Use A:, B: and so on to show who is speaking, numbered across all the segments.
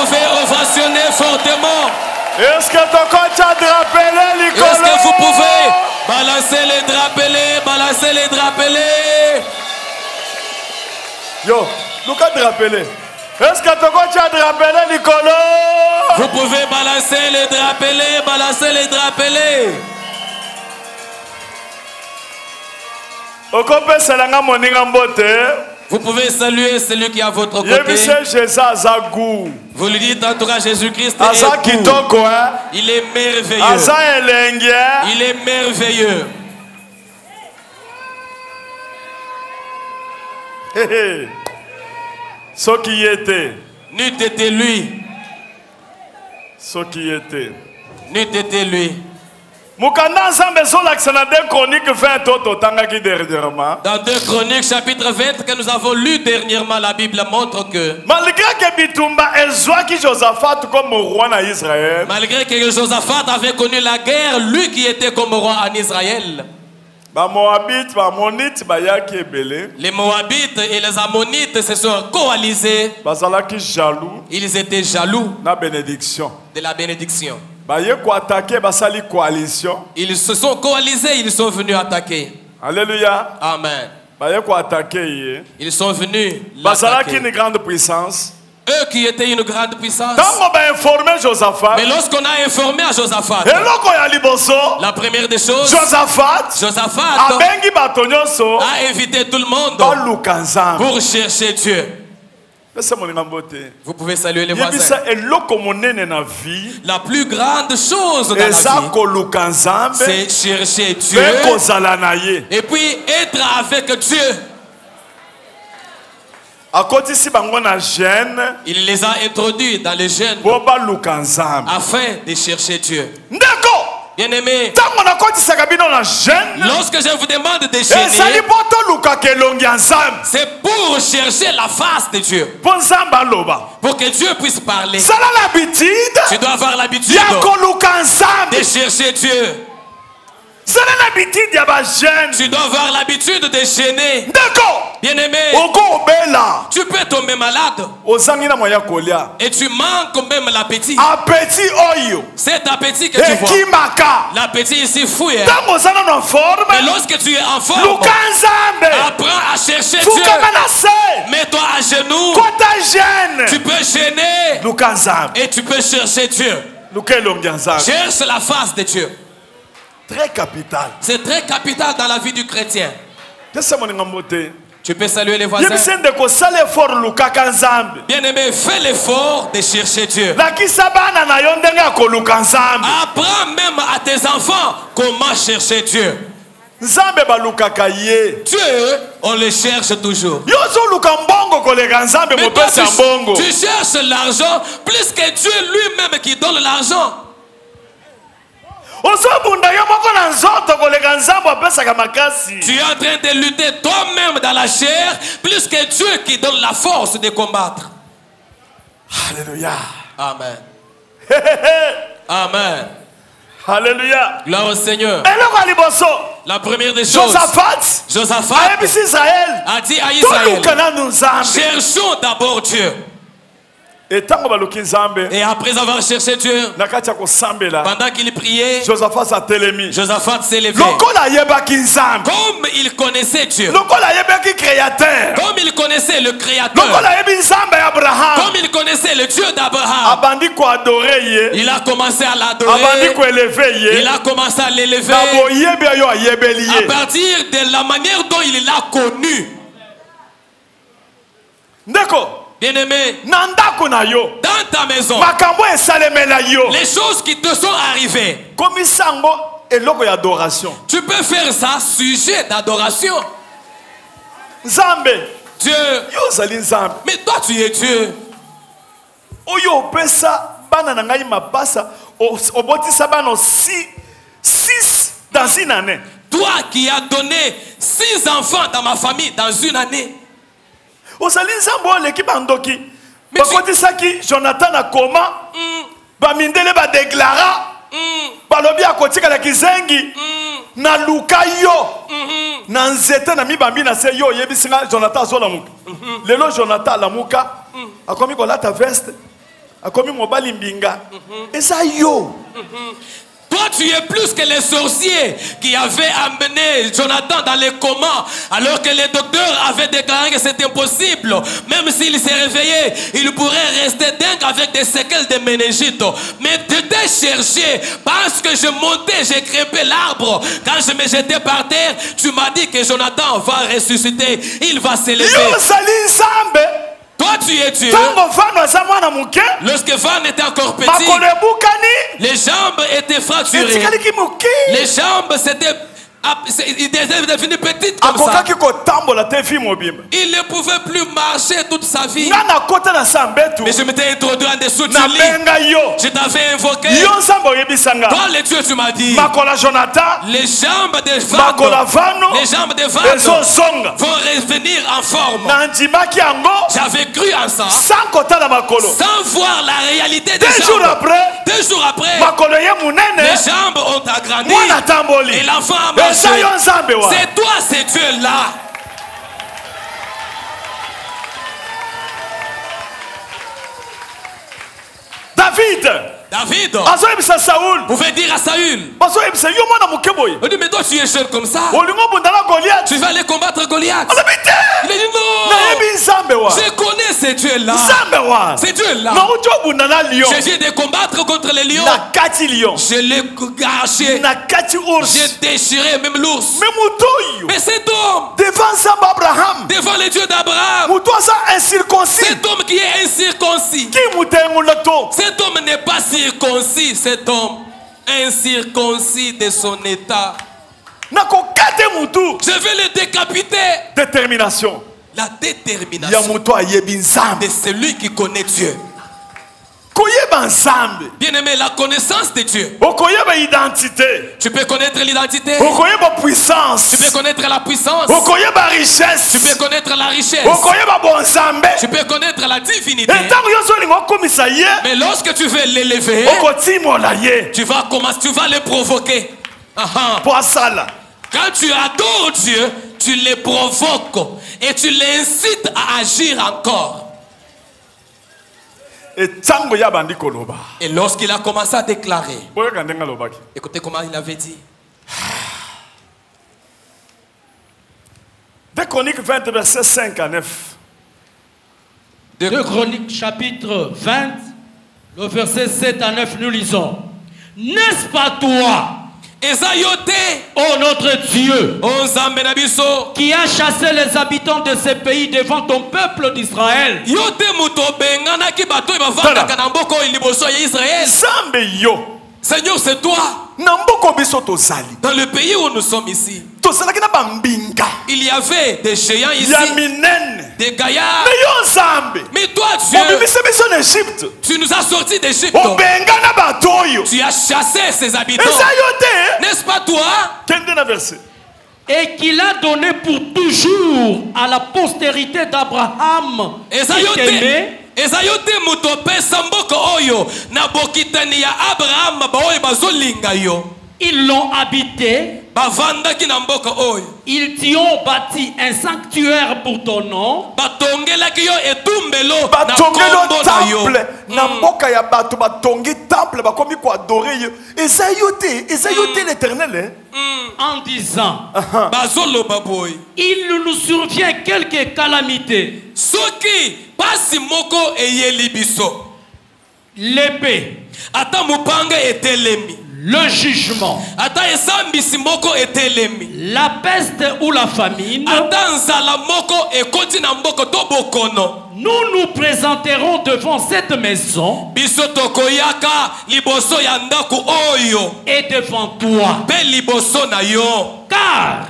A: pouvez ovationner fortement?
B: Est-ce que
A: vous pouvez balancer les drapelés, balancer les drapelés?
B: Yo, Lucas drapelé. Est-ce que drapelé, Nicolo?
A: Vous pouvez balancer les drapelés, balancer les drapelés. Vous pouvez saluer celui qui est à votre côté. Vous lui dites entourage Jésus-Christ est beau. Il est merveilleux. Il est merveilleux.
B: Ce qui était.
A: N'eût été lui.
B: Ce qui était.
A: N'eût été lui.
B: Dans 2
A: Chroniques chapitre 20 que nous avons lu dernièrement, la Bible montre que malgré que Josaphat avait connu la guerre, lui qui était comme roi en Israël, les Moabites et les Ammonites se sont coalisés. Ils étaient jaloux de la bénédiction. Ils se sont coalisés, ils sont venus attaquer.
B: Alléluia.
A: Amen. Ils sont venus l'attaquer.
B: Une grande puissance.
A: Eux qui étaient une grande puissance.
B: Mais
A: lorsqu'on a informé à Josaphat, la première des choses, Josaphat a invité tout le monde pour chercher Dieu. Vous pouvez saluer les voisins. La plus grande chose dans la vie, c'est chercher Dieu et puis être avec Dieu. Il les a introduits dans le jeûne afin de chercher Dieu. Bien-aimé, lorsque je vous demande de jeûner, c'est pour chercher la face de Dieu. Pour que Dieu puisse parler. Tu dois avoir l'habitude de chercher Dieu. Tu dois avoir l'habitude de jeûner. Bien-aimé, tu peux tomber malade et tu manques même l'appétit. Cet appétit que tu vois, l'appétit ici fouille. Mais lorsque tu es en forme, apprends à chercher Dieu. Mets-toi à genoux. Tu peux gêner et tu peux chercher Dieu. Cherche la face de Dieu.
B: Très capital.
A: C'est très capital dans la vie du chrétien. Tu peux saluer les voisins. Bien-aimé, fais l'effort de chercher Dieu. Apprends même à tes enfants comment chercher Dieu. Dieu, on le cherche toujours. Mais toi, tu cherches l'argent plus que Dieu lui-même qui donne l'argent. Tu es en train de lutter toi-même dans la chair plus que Dieu qui donne la force de combattre.
B: Alléluia.
A: Amen. Amen.
B: Alléluia.
A: Gloire au Seigneur. La première des choses, Josaphat a dit à Israël, cherchons d'abord Dieu. Et après avoir cherché Dieu, pendant qu'il priait, Josaphat s'est levé. Comme il connaissait Dieu, comme il connaissait le Créateur, comme il connaissait le Dieu d'Abraham, il a commencé à l'adorer, il a commencé à l'élever à partir de la manière dont il l'a connu. Bien-aimé, dans ta maison, les choses qui te sont arrivées, tu peux faire ça sujet d'adoration. Dieu, mais toi tu es Dieu.
B: Dans une année.
A: Toi qui as donné 6 enfants dans ma famille dans une année.
B: Mais Jonathan a comment bamindele ba déclara balobi akotika la kizengi na lukayo na nzete na mibambi na se yo yebisinga Jonathan zola muka lelo Jonathan la muka akomi ko lata veste akomi mobali mbinga. Eza yo.
A: Toi, tu es plus que les sorciers qui avaient amené Jonathan dans les comas, alors que les docteurs avaient déclaré que c'était impossible. Même s'il s'est réveillé, il pourrait rester dingue avec des séquelles de méningite. Mais tu t'es cherché parce que je montais, j'ai crêpé l'arbre. Quand je me jetais par terre, tu m'as dit que Jonathan va ressusciter, il va s'élever.
B: Toi
A: tu es Dieu.
B: Lorsque
A: Van était encore petit, les jambes étaient fracturées. Les jambes s'étaient il est devenu petit comme ça. Il ne pouvait plus marcher toute sa vie. Mais je m'étais introduit en dessous du lit. Je t'avais invoqué. Dans les dieux, tu m'as dit, les jambes des Van vont revenir en forme. J'avais cru en ça sans voir la réalité des jambes. 2 jours après, les jambes ont agrandi et l'enfant a marché. C'est toi, c'est Dieu là. David pouvait dire à Saül, on dit, mais toi tu es jeune comme ça, tu vas aller combattre Goliath. Il a dit non, je connais ce Dieu là. C'est Dieu là. Je viens de combattre contre les lions. Je l'ai gâché, j'ai déchiré même l'ours. Mais cet homme, devant les dieux d'Abraham, cet homme qui est incirconcis, cet homme n'est pas circoncis, cet homme incirconcis de son état. Je vais le décapiter.
B: Détermination.
A: La détermination de celui qui connaît Dieu. Bien-aimé, la connaissance de Dieu. Tu peux connaître l'identité. Tu peux connaître la puissance. Tu peux connaître la richesse. Tu peux connaître la divinité. Mais lorsque tu veux l'élever, tu vas le provoquer. Quand tu adores Dieu, tu le provoques et tu l'incites à agir encore. Et lorsqu'il a commencé à déclarer, écoutez comment il avait dit.
B: 2 Chroniques 20, versets 5 à 9.
C: 2 Chroniques chapitre 20, le verset 7 à 9, nous lisons. N'est-ce pas toi, ô notre Dieu, qui a chassé les habitants de ce pays devant ton peuple d'Israël?
A: Seigneur, c'est toi. Dans le pays où nous sommes ici, il y avait des géants ici, des gaillards. Mais toi, Dieu, tu nous as sortis d'Égypte. Tu as chassé ces habitants. N'est-ce pas toi?
C: Et qu'il a donné pour toujours à la postérité d'Abraham.
A: Ezayote mutope samboko oyo na bokitani ya Abraham baoyo bazolinga yo.
C: Ils l'ont habité.
A: Bavandaki na mboka oyo.
C: Ils t'y ont bâti un sanctuaire pour ton nom.
A: Batongelaki yo etumbelo na kombo na yo.
B: Na mboka ya bato batongi temple bakomi ko adorer yo. Ezayote l'Éternel.
C: En disant, il nous survient quelques calamités.
A: Pasi moko eyeli biso.
C: L'épée,
A: ata mupanga etelemi.
C: le jugement,
A: ata esambisi moko etelemi.
C: La peste ou la famine,
A: ata nzala moko ekoti na mboko to bokono.
C: Nous nous présenterons devant cette maison
A: biso tokoyaka liboso ya ndaku oyo
C: et devant toi.
A: Pe liboso na yo.
C: Car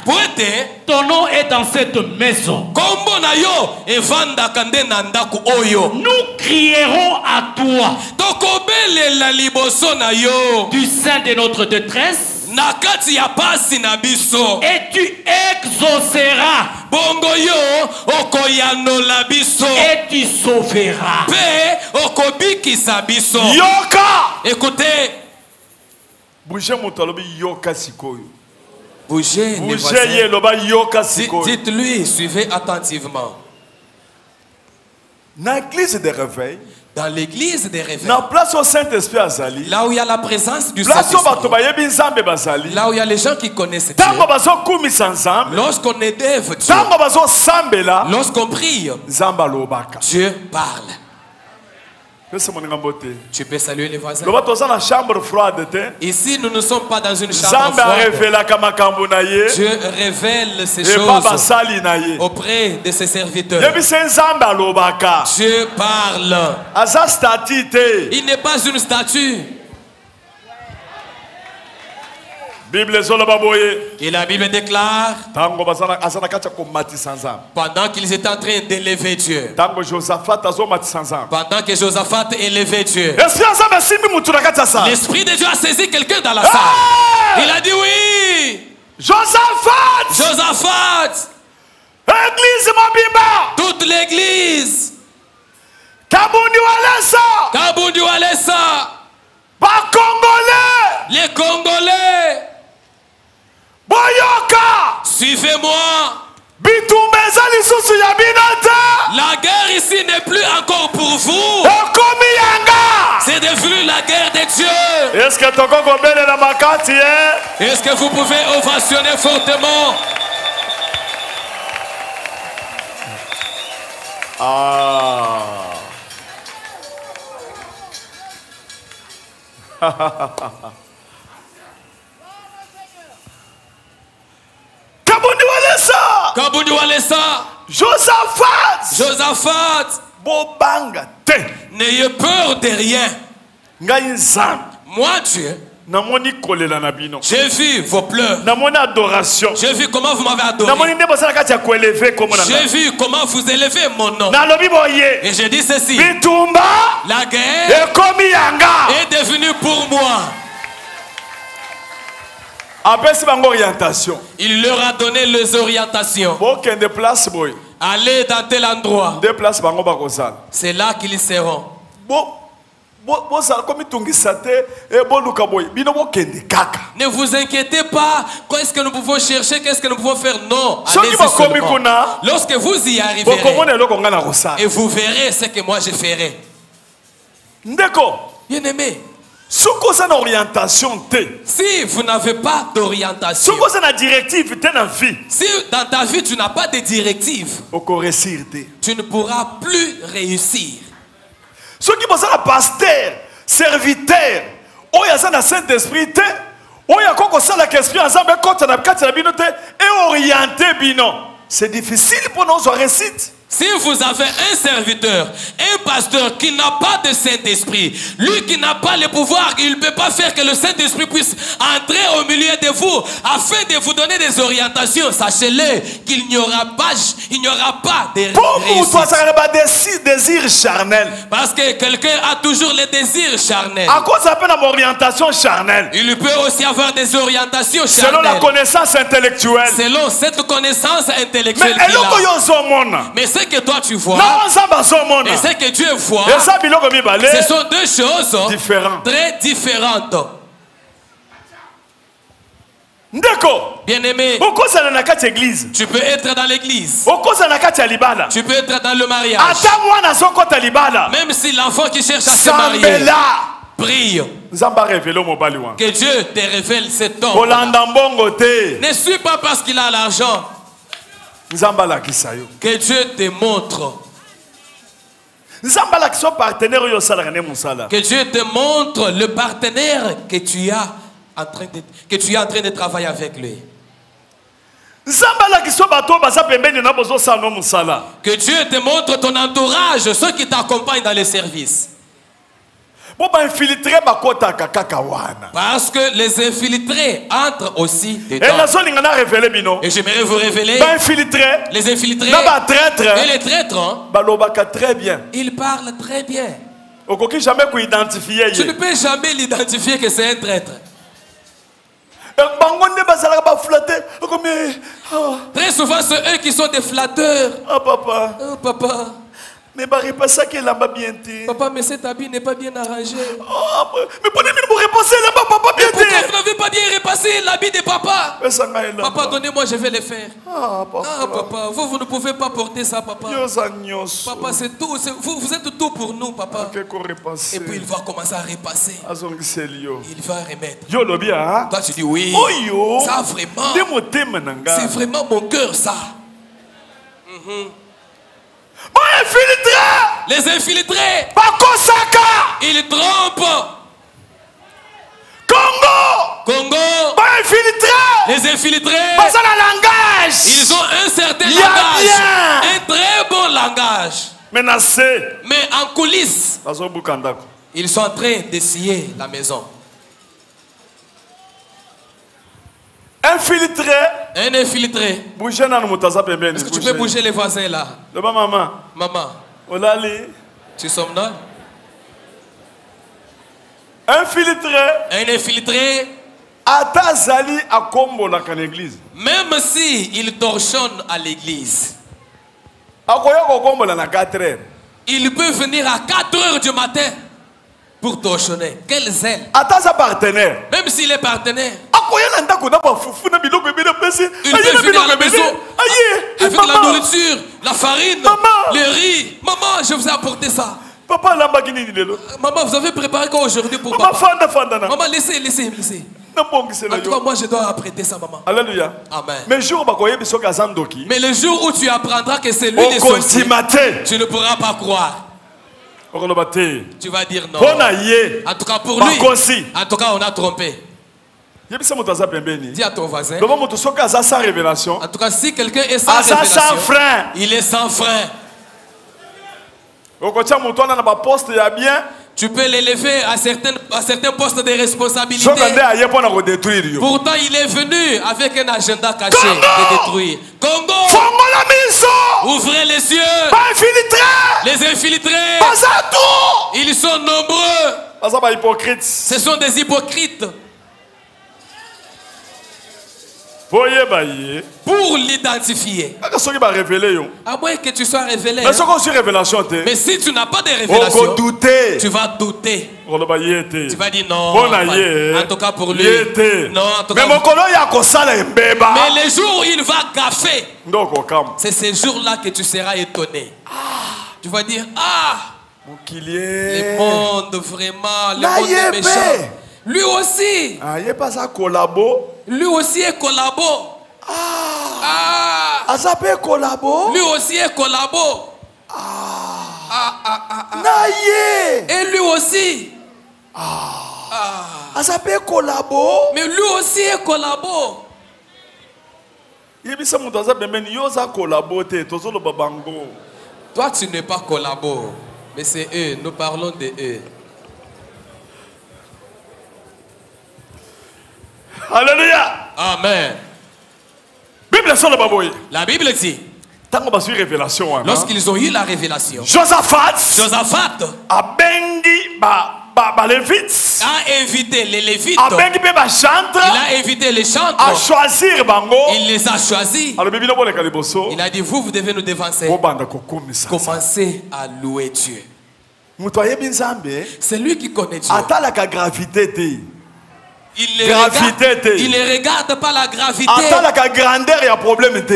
C: ton nom est dans cette maison.
A: Kombo na yo evanda kande na ndaku oyo.
C: Nous crierons à toi
A: tokobelela liboso na yo
C: du sein de notre détresse.
A: Nakati ya pasi na biso.
C: Et tu exauceras.
A: Bongo yo okoyanola biso.
C: Et tu sauveras.
A: Pe okobikisa biso.
B: Yoka.
A: Écoutez.
B: Bougez mon talobi yoka sikoyo.
A: Bougez.
B: Dites-lui,
A: suivez attentivement.
B: Dans l'église de réveil,
C: Dans l'église des réveils.
B: Na place au Saint-Esprit azali.
C: Là où il y a la présence du Saint-Esprit. Là où il y a les gens qui connaissent Dieu. Lorsqu'on élève Dieu. Lorsqu'on prie. Dieu parle. Tu peux saluer les voisins. Ici, nous ne sommes pas dans une chambre froide. Dieu révèle ces choses auprès de ses serviteurs. Dieu parle. Il n'est pas une statue. Et la Bible déclare pendant qu'ils étaient en train d'élever Dieu, pendant que Josaphat élevait Dieu, l'Esprit de Dieu a saisi quelqu'un dans la salle. Il a dit oui, Josaphat,
B: Église Mobimba,
C: toute l'église,
B: Kabundi
C: Walesa,
B: Congolais,
C: les Congolais,
B: Boyoka,
C: suivez-moi.
B: La
C: guerre ici n'est plus encore pour vous. C'est devenu la guerre de Dieu.
B: Est-ce
C: que vous pouvez ovationner fortement? Kabundi Walesa, Josaphat, n'ayez peur de rien. Moi, Dieu, j'ai vu vos pleurs. J'ai vu comment vous m'avez adoré. J'ai vu comment vous élevez mon nom. Et j'ai dit ceci: la guerre est devenue pour moi. Il leur a donné les orientations. Allez dans tel endroit. C'est là qu'ils seront. Ne vous inquiétez pas. Qu'est-ce que nous pouvons chercher? Qu'est-ce que nous pouvons faire? Non. Allez-y seulement. Lorsque vous y arriverez, et vous verrez ce que moi je ferai. Bien aimé,
B: si
C: vous n'avez pas d'orientation, si dans ta vie tu n'as pas de directive, tu ne pourras plus réussir.
B: Ceux qui pensent à pasteur, serviteur, Saint-Esprit, c'est difficile pour nous de réussir.
C: Si vous avez un serviteur, un pasteur qui n'a pas de Saint-Esprit, lui qui n'a pas le pouvoir, il ne peut pas faire que le Saint-Esprit puisse entrer au milieu de vous afin de vous donner des orientations. Sachez-le qu'il n'y aura pas de
B: désir charnel.
C: Parce que quelqu'un a toujours les désirs charnels.
B: À quoi ça s'appelle une orientation charnelle?
C: Il peut aussi avoir des orientations charnelles.
B: Selon la connaissance intellectuelle.
C: Selon cette connaissance intellectuelle. Mais ce que toi tu vois et ce que Dieu voit, ce sont deux choses très différentes. Bien aimé, tu peux être dans l'église, tu peux être dans le mariage, même si l'enfant qui cherche à se marier prie, que Dieu te révèle cet homme. Ne suis pas parce qu'il a l'argent que Dieu te montre. Que Dieu te montre le partenaire que tu es en train de travailler avec lui. Que Dieu te montre ton entourage, ceux qui t'accompagnent dans les services. Parce que les infiltrés entrent aussi dedans. Et j'aimerais vous révéler les infiltrés et les traîtres.
B: Très bien.
C: Ils parlent très bien.
B: Tu
C: ne peux jamais l'identifier que c'est un traître. Très souvent, c'est eux qui sont des flatteurs.
B: Oh papa.
C: Oh papa.
B: Mais bah repasser que là-bas bien té.
A: Papa, mais cet habit n'est pas bien arrangé.
B: Oh, mais prenez-moi pour repasser là-bas, papa bien té.
A: Pourquoi vous n'avez pas bien repassé l'habit de papa? Papa, donnez-moi, je vais le faire.
B: Ah,
A: papa, vous ne pouvez pas porter ça, papa. Papa, c'est tout. Vous êtes tout pour nous, papa. Et puis il va commencer à repasser. Il va remettre. Toi, tu dis oui. Ça, vraiment. C'est vraiment mon cœur, ça. Les infiltrés. Ils trompent. Congo. Les infiltrés. Ils ont un certain langage. Un très bon langage. Mais en coulisses, ils sont en train d'essayer la maison. Un infiltré. Est-ce que tu peux bouger les voisins là? Maman. Tu somnoles? Un infiltré. Même si il torchonne à l'église, il peut venir à 4 heures du matin pour torchonner. Quel zèle! Même s'il est partenaire, il peut venir à la maison avec la nourriture, la farine, le riz. Maman, je vous ai apporté ça. Maman, vous avez préparé quoi aujourd'hui pour papa? Maman, laissez. En tout cas, moi, je dois apprêter ça, maman.
B: Alléluia.
A: Amen.
B: Mais
A: le jour où tu apprendras que c'est lui des sorciers, tu ne pourras pas croire. Tu vas dire non. En tout cas, pour lui, en tout cas, on a trompé. Dis à ton voisin. En tout cas, si quelqu'un est sans révélation, il est sans frein. Tu peux l'élever à certains postes de responsabilité. Pourtant, il est venu avec un agenda caché de détruire. Congo, ouvrez les yeux. Les infiltrés, ils sont nombreux. Ce sont des hypocrites. Pour l'identifier. À moins que tu sois révélé. Mais si tu n'as pas de révélation, tu vas douter. Tu vas dire non. En tout cas pour lui. Non, en tout cas. Mais les jours où il va gaffer, c'est ces jours-là que tu seras étonné. Tu vas dire le monde vraiment, le monde est méchant. Lui aussi. Lui aussi est collabo. Lui aussi est collabo. Et lui aussi. Mais lui aussi est collabo. Toi, tu n'es pas collabo. Mais c'est eux. Nous parlons de eux.
B: Alléluia.
A: Amen. La Bible dit, lorsqu'ils ont eu la révélation, Josaphat a invité les Lévites, il a invité les chantres, il les a choisis. Il a dit, vous devez nous dévancer. Commencez à louer Dieu. C'est lui qui connaît Dieu. Il ne regarde pas la gravité.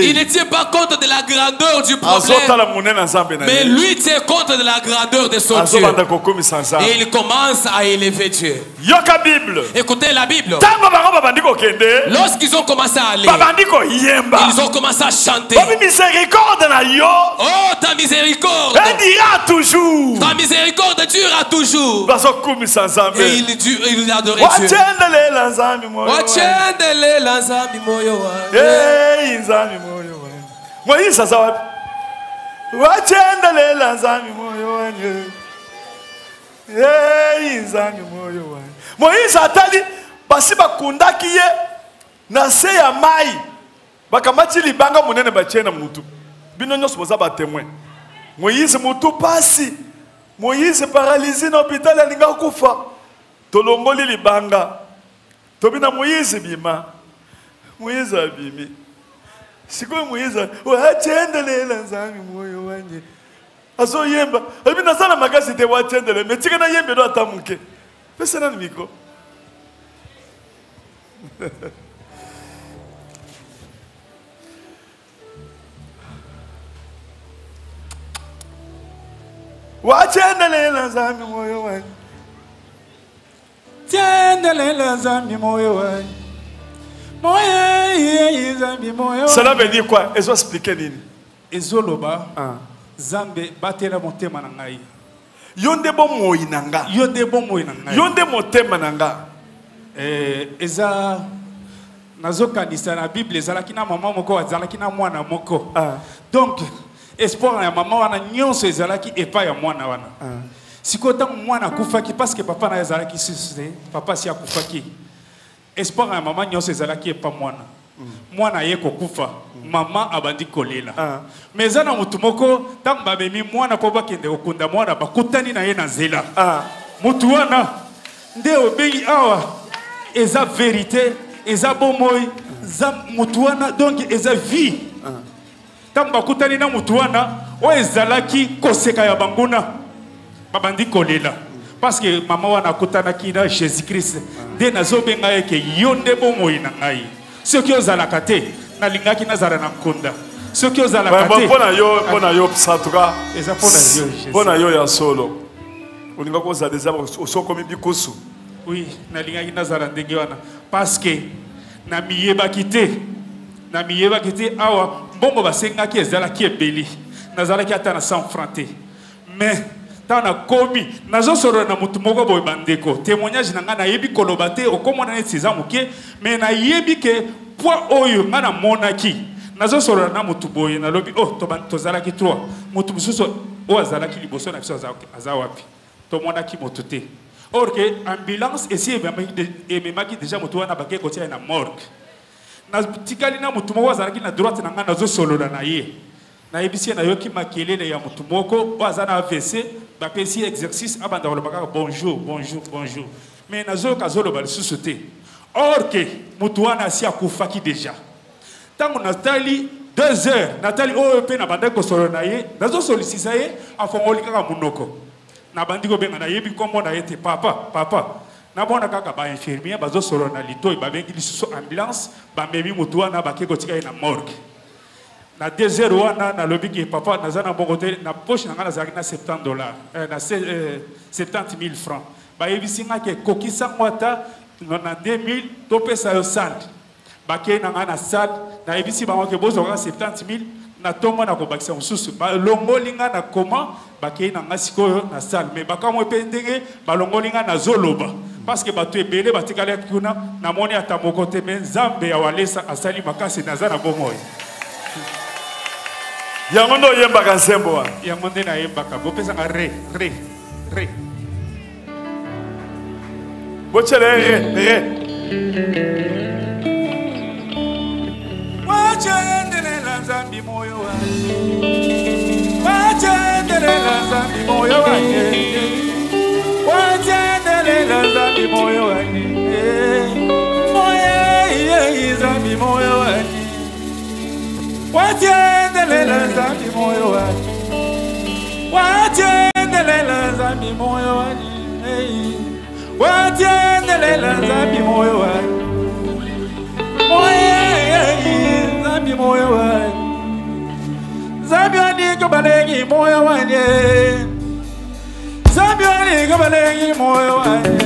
A: Il ne tient pas compte de la grandeur du problème. Mais lui tient compte de la grandeur de son Dieu. Et il commence à élever Dieu. Écoutez la Bible. Lorsqu'ils ont commencé à aller, ils ont commencé à chanter. Oh, ta miséricorde. Ta miséricorde durera toujours. Et il adorait Dieu. Wachendele la nzambi moyo wangu.
B: Nzambi moyo wangu. Moïse sasa wapi? Wachendele la nzambi moyo wangu. Nzambi moyo wangu. Moïse atali basi bakundaki ye na se ya mai. Bakamati libanga munene bachena mutu. Bino nyonso boza ba témoin. Moïse mutu pasi. Moïse paralysé na hôpital alinga kufa. Tolongoli libanga. Tobina Moïse bima. Moïse abimi. Siko Moïse wachendele la nzambi moyo wangu. azo yemba ebi nazana magasi te watendele mais tika na yembe do atamuke pesa na micro watendele na zambi moyo wangu tendele na zambi moyo wangu moyo zambi moyo. Cela veut dire quoi? Ezo expliquer nini?
A: Ezo loba zambe batela motema na ngai.
B: Yonde bo moyi nanga.
A: Yonde bo moyi nanga.
B: Yonde motema nanga.
A: Eza nazo kanisa na Bible ezalaki na mama moko azalaki na mwana moko. Donc espoir ya mama wana nyonso ezalaki epa ya mwana wana. Sikota mwana kufaki parce que papa na ezalaki suscité, papa si akufaki. Espoir ya mama nyonso ezalaki epa mwana. Mwana ye kokufa, mama abandi kolela. Mais ana mutu moko tangu babemi mwana po bakende kokunda mwana bakutani na ye na nzela. Mutu wana nde obengi awa eza vérité, eza bomoi, za mutu wana donc eza vie. Tangu bakutani na mutu wana o ezalaki koseka ya banguna babandi kolela. Parce que maman wana kutana kina Jésus Christ de nazo benga yeke yonde bomoi na ngai. Ce qui ozala kate na lingaki nazara na konda. Ce qui ozala kate.
B: Pona yo psatuka. Eza pona yo ya solo. Uninga ko za déjà osoko mi bikusu.
A: Oui, na lingaki nazara ndenge wana parce que na miyeba kite. Na miyeba kite awa mbongo basenga ki ezala ki ebeli. Nazala ki ata na 100 francs te. Mais tana komi nazo soro na mutu moko boy bandeko témoignage na nga na yebi kolobate okomona ne tiza muke mais na yebi ke poa oyo nga na monaki nazo soro na mutu boy na lobi oh to ban tozala ki 3 mutu mususu o azala ki liboso na biso aza wapi to monaki mutu te or que ambulance esi ememaki déjà mutu wana bake kotia na morgue na tikali na mutu moko azala ki na droite na nga nazo solo na ye na yebisi na yoki makelele ya mutu moko o azana AVC ba pesi exercice abanda kolobaka bonjour bonjour bonjour mais nazo kazolo ba lisusu te or que mutu wana si akufaki déjà tango natali 2 heures natali o pe na banda ko solo na ye nazo solliciter ye afongoli kaka munoko na bandi ko benga na yebi kombo na yete papa na bona kaka ba infirmier bazo solo na litoi ba bengi lisusu ambulance ba memi mutu wana ba keko tika na morgue. Na 2 heures wana na lobi ki papa nazana bongote na poche na ngana zaki na $70 na 70 000 francs ba yebisinga ke kokisa ngwata na 2000 to pesa yo sand ba ke na ngana sad na yebisi ba ke bozo ka 70 000 na tongo na ko bakisa mususu ba longolinga na koma ba ke na ngasiko na sal mais ba ka mo pendenge ba longolinga na zoloba parce que ba to ebele ba tikala kuna na moni ata mokote men zambe ya walesa asali makasi nazana bomoy.
B: Yangondo yemba kansembo wa.
A: Yangonde na yemba ka. Bopesa nga re.
B: Bochele re.
A: Wachendele la zambi moyo wa. Wachendele la zambi moyo wa. Wachendele la zambi moyo wa. Moye zambi moyo wa. Watiendele la zambi moyo wani. Watiendele la zambi moyo wani. Watiendele la zambi moyo wani. Moye zambi moyo wani. Zambi wani kabalengi moyo wani. Zambi wani kabalengi moyo wani.